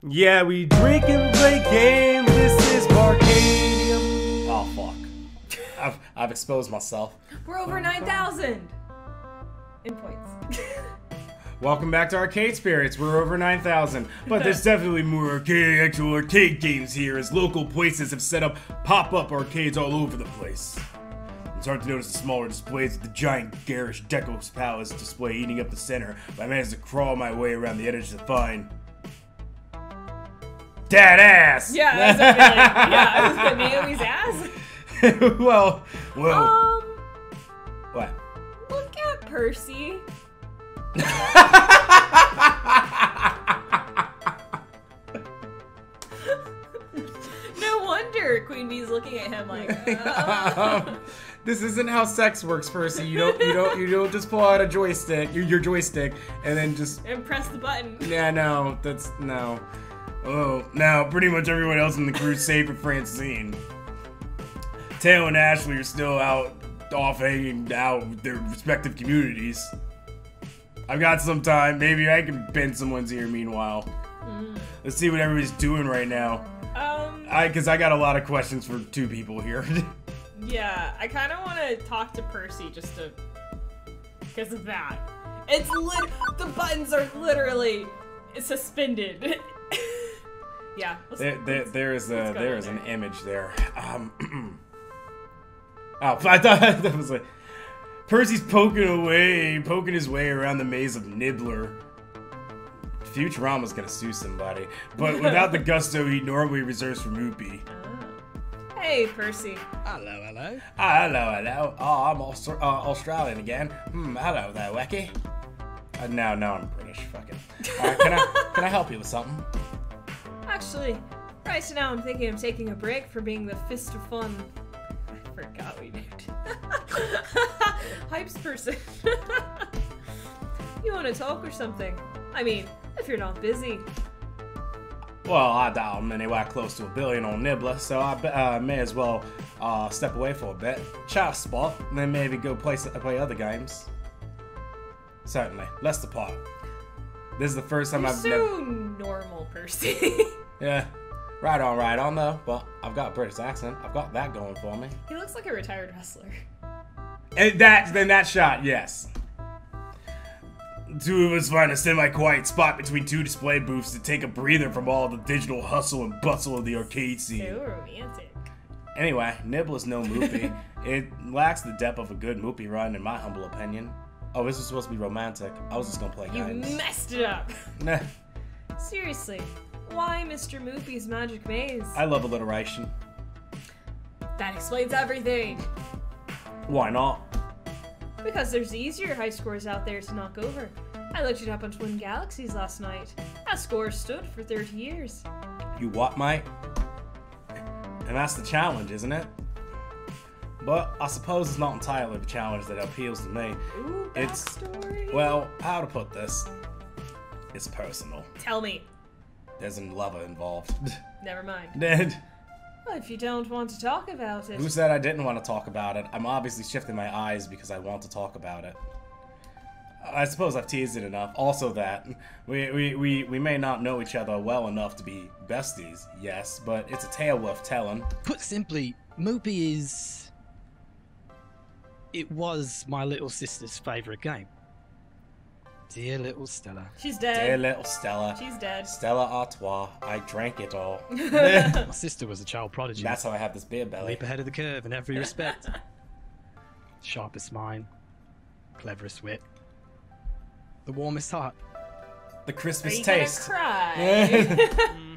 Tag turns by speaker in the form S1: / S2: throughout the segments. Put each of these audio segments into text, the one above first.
S1: Yeah, we drink and play games. This is Barcadium. Oh fuck! I've exposed myself.
S2: We're over 9,000 in points.
S1: Welcome back to Arcade Spirits. We're over 9,000, but there's definitely more actual arcade games here, as local places have set up pop-up arcades all over the place. It's hard to notice the smaller displays with the giant garish Deco's Palace display eating up the center, but I managed to crawl my way around the edge to find that ass!
S2: Yeah, that's a feeling. Yeah, I was gonna Naomi's ass.
S1: well. What?
S2: Look at Percy. No wonder Queen Bee's looking at him like.
S1: This isn't how sex works, Percy. You don't just pull out a joystick, your joystick, and then just
S2: And press the button.
S1: Yeah, no, that's no. Oh, now pretty much everyone else in the crew save for Francine. Tail and Ashley are still off hanging out with their respective communities. I've got some time. Maybe I can bend someone's ear meanwhile. Let's see what everybody's doing right now. Because I got a lot of questions for two people here.
S2: Yeah, I kind of want to talk to Percy just to, because of that. It's the buttons are literally suspended. Yeah.
S1: There is an image there. Oh, I thought that was like Percy's poking his way around the maze of Nibbler. Futurama's gonna sue somebody, but without the gusto he normally reserves for Moopy.
S2: Hey, Percy.
S3: Hello, hello.
S1: Hello. Oh, I'm Australian again. Hello there, Wacky. No, I'm British. Fuck it. Can I help you with something?
S2: Actually, right now I'm thinking of taking a break for being the Fist of Fun. I forgot we named Hypes person. You want to talk or something? I mean, if you're not busy.
S1: Well, I doubt I'm anywhere close to $1 billion on Nibbler, so I may as well step away for a bit, chat a spot, and then maybe go play other games. Certainly. Let's depart. This is the first time I've
S2: never... normal, Percy.
S1: Yeah. Right on though. Well, I've got a British accent. I've got that going for me.
S2: He looks like a retired wrestler.
S1: And that shot, yes. Two of us find a semi-quiet spot between two display booths to take a breather from all the digital hustle and bustle of the arcade scene.
S2: So romantic.
S1: Anyway, Nibbler's no Moopy. It lacks the depth of a good Moopy run, in my humble opinion. Oh, this was supposed to be romantic. I was just gonna play games.
S2: You messed it up.
S1: Nah.
S2: Seriously, why Mr. Moopy's Magic Maze?
S1: I love alliteration.
S2: That explains everything.
S1: Why not?
S2: Because there's easier high scores out there to knock over. I looked it up on Twin Galaxies last night. That score stood for 30 years.
S1: You what, mate? And that's the challenge, isn't it? But I suppose it's not entirely the challenge that appeals to me.
S2: Ooh, backstory.
S1: Well, how to put this? It's personal.
S2: Tell me.
S1: There's a lover involved.
S2: Never mind.
S1: Ned.
S2: Well, if you don't want to talk about it.
S1: Who said I didn't want to talk about it? I'm obviously shifting my eyes because I want to talk about it. I suppose I've teased it enough. Also that, we may not know each other well enough to be besties, yes, but it's a tale worth telling.
S3: Put simply, Moopy is... It was my little sister's favourite game. Dear little Stella.
S2: She's dead.
S1: Dear little Stella.
S2: She's dead.
S1: Stella Artois. I drank it all.
S3: My sister was a child prodigy.
S1: That's how I have this beer belly.
S3: Leap ahead of the curve in every respect. Sharpest mind. Cleverest wit. The warmest heart.
S1: The crispest
S2: Are you
S1: taste.
S2: Gonna cry?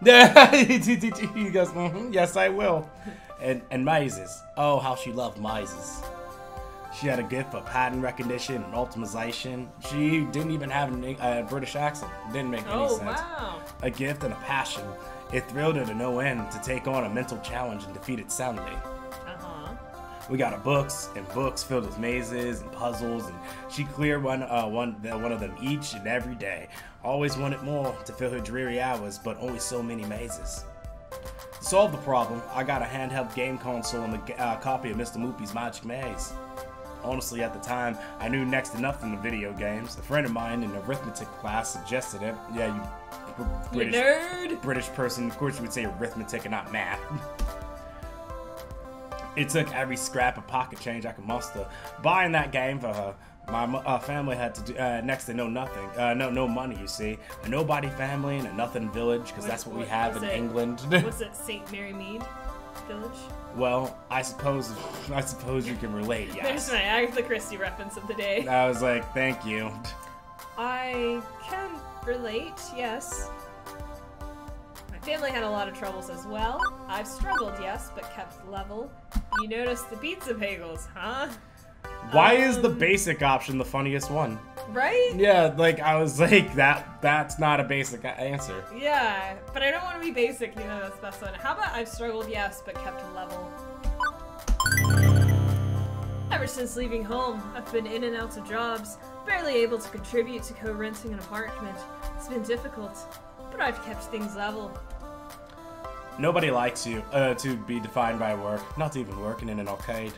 S1: Yeah, he goes, yes I will. And mazes. Oh, how she loved mazes. She had a gift for pattern recognition and optimization. She didn't even have a British accent. Didn't make any sense.
S2: Wow.
S1: A gift and a passion. It thrilled her to no end to take on a mental challenge and defeat it soundly. We got her books and books filled with mazes and puzzles, and she cleared one of them each and every day. Always wanted more to fill her dreary hours, but only so many mazes. To solve the problem, I got a handheld game console and a copy of Mr. Moopy's Magic Maze. Honestly, at the time, I knew next to nothing of video games. A friend of mine in arithmetic class suggested it. Yeah, you British,
S2: nerd.
S1: British person. Of course, you would say arithmetic and not math. It took every scrap of pocket change I could muster buying that game for her. My family had to do next to nothing, no money. You see, a nobody family in a nothing village, because that's what we have in England.
S2: Was it St. Mary Mead Village?
S1: Well, I suppose you can relate. Yes.
S2: There's my Agatha Christie reference of the day.
S1: I was like, thank you.
S2: I can relate. Yes. My family had a lot of troubles as well. I've struggled, yes, but kept level. You noticed the pizza bagels, huh?
S1: Why is the basic option the funniest one?
S2: Right?
S1: Yeah, like, I was like, that's not a basic answer.
S2: Yeah, but I don't want to be basic, you know, that's the best one. How about I've struggled, yes, but kept level? Ever since leaving home, I've been in and out of jobs, barely able to contribute to co-renting an apartment. It's been difficult, but I've kept things level.
S1: Nobody likes you to be defined by work, not even working in an arcade.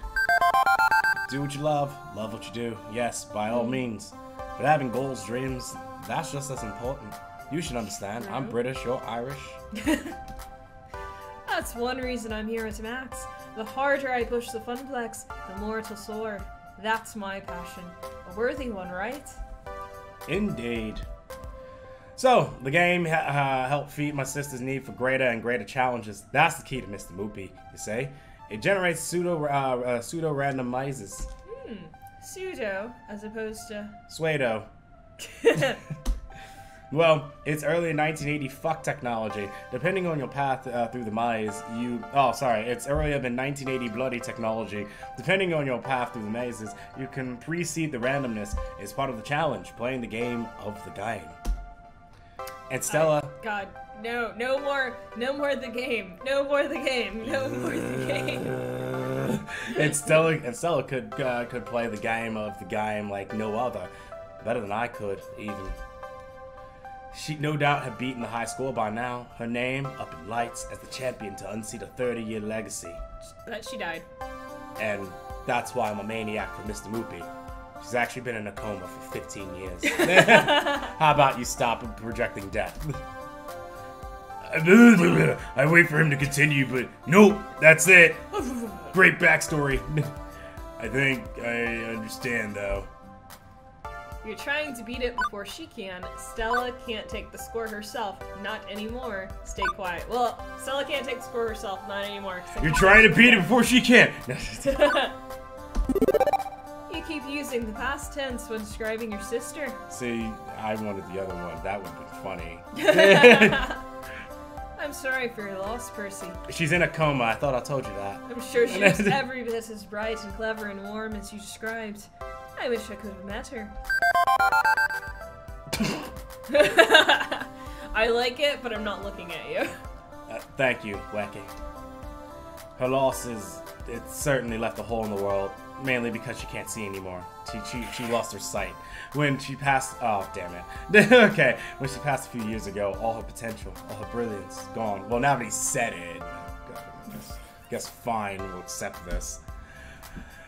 S1: Do what you love what you do, yes, by all means. But having goals, dreams, that's just as important. You should understand, I'm British, you're Irish.
S2: That's one reason I'm here at Max. The harder I push the Funplex, the more it'll soar. That's my passion. A worthy one, right?
S1: Indeed. So, the game helped feed my sister's need for greater and greater challenges. That's the key to Mr. Moopy, you say. It generates pseudo-randomizers.
S2: Pseudo, as opposed to...
S1: Pseudo. Well, it's early 1980 fuck technology. Depending on your path through the maze, it's earlier than 1980 bloody technology. Depending on your path through the mazes, you can precede the randomness. It's part of the challenge, playing the game of the game. And Stella...
S2: God, no more the game. No more the game. No more the game.
S1: And Stella could play the game of the game like no other. Better than I could, even. She'd no doubt have beaten the high score by now. Her name up in lights as the champion to unseat a 30-year legacy.
S2: But she died.
S1: And that's why I'm a maniac for Mr. Moopy. She's actually been in a coma for 15 years. How about you stop projecting death? I wait for him to continue, but nope, that's it. Great backstory. I think I understand, though.
S2: You're trying to beat it before she can. Stella can't take the score herself. Not anymore. Stay quiet. Well, Stella can't take the score herself. Not anymore.
S1: You're trying to beat it before she can.
S2: You keep using the past tense when describing your sister.
S1: See, I wanted the other one. That would have been funny.
S2: I'm sorry for your loss, Percy.
S1: She's in a coma. I thought I told you that.
S2: I'm sure she was every bit as bright and clever and warm as you described. I wish I could have met her. I like it, but I'm not looking at you.
S1: Thank you, Wacky. Her loss it certainly left a hole in the world, mainly because she can't see anymore. She lost her sight. When she passed, oh damn it. Okay, when she passed a few years ago, all her potential, all her brilliance, gone. Well, now that he said it, I guess fine, we'll accept this.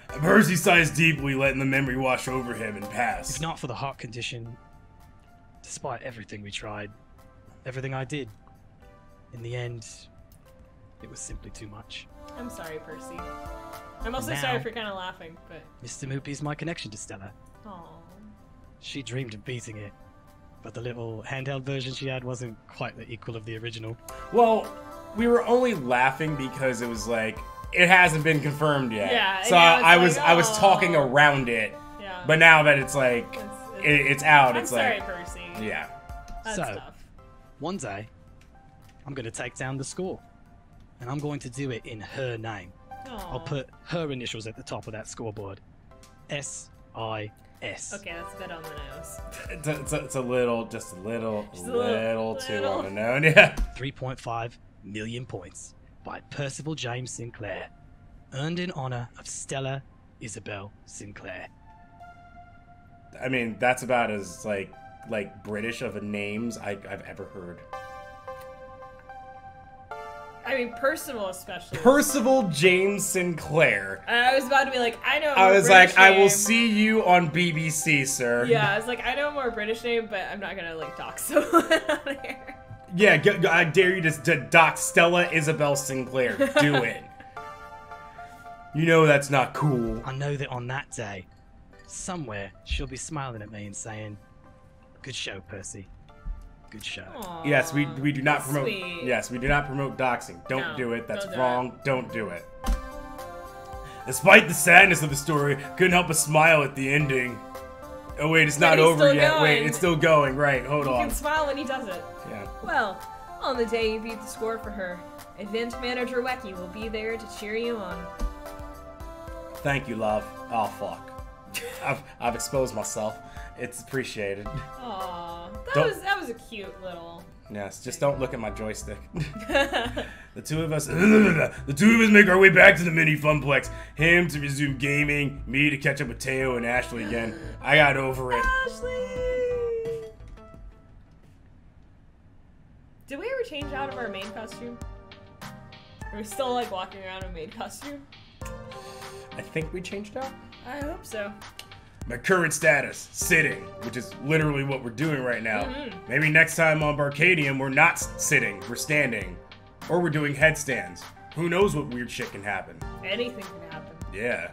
S1: Percy sighs deeply, letting the memory wash over him and pass.
S3: If not for the heart condition, despite everything we tried, everything I did, in the end, it was simply too much.
S2: I'm sorry, Percy. I'm also sorry for kind of laughing, but...
S3: Mr. Moopy's my connection to Stella.
S2: Aww.
S3: She dreamed of beating it, but the little handheld version she had wasn't quite the equal of the original.
S1: Well, we were only laughing because it was like, it hasn't been confirmed yet.
S2: Yeah.
S1: So I was talking around it.
S2: Yeah.
S1: But now that it's like, it's out, it's
S2: sorry,
S1: like...
S2: Percy.
S1: Yeah.
S2: That's tough.
S3: One day, I'm going to take down the score. And I'm going to do it in her name.
S2: Aww.
S3: I'll put her initials at the top of that scoreboard. S-I-S.
S2: Okay, that's a bit on the nose.
S1: It's a little too on the nose. Yeah.
S3: 3.5 million points by Percival James Sinclair. Earned in honor of Stella Isabel Sinclair.
S1: I mean, that's about as like British of a names I've ever heard.
S2: I mean, Percival especially.
S1: Percival James Sinclair.
S2: I was about to be like, I know.
S1: I was like, I will see you on BBC, sir.
S2: Yeah, I was like, I know a more British name, but I'm not gonna like dox someone on here.
S1: Yeah, I dare you to dox Stella Isabel Sinclair. Do it. You know that's not cool.
S3: I know that on that day, somewhere, she'll be smiling at me and saying, "Good show, Percy. Good show."
S2: Aww,
S1: Yes, we do not promote.
S2: sweet.
S1: Yes, we do not promote doxing. Don't
S2: No,
S1: do it. That's
S2: don't do
S1: wrong. Don't do it. Despite the sadness of the story, couldn't help but smile at the ending. Oh wait, it's not
S2: he's
S1: over
S2: still
S1: yet.
S2: going.
S1: Wait, it's still going. Right, hold
S2: You
S1: on.
S2: can smile when he does it.
S1: Yeah.
S2: Well, on the day you beat the score for her, event manager Wecky will be there to cheer you on.
S1: Thank you, love. Oh fuck. I've exposed myself. It's appreciated.
S2: Aw,
S1: Don't-
S2: that was a cute little.
S1: Yes, just don't look at my joystick. The two of us make our way back to the mini funplex. Him to resume gaming, me to catch up with Teo and Ashley again. I got over it.
S2: Ashley! Did we ever change out of our maid costume? Are we still like walking around in maid costume?
S1: I think we changed out.
S2: I hope so.
S1: My current status, sitting, which is literally what we're doing right now. Maybe next time on Barcadium, we're not sitting, we're standing. Or we're doing headstands. Who knows what weird shit can happen.
S2: Anything can happen.
S1: Yeah.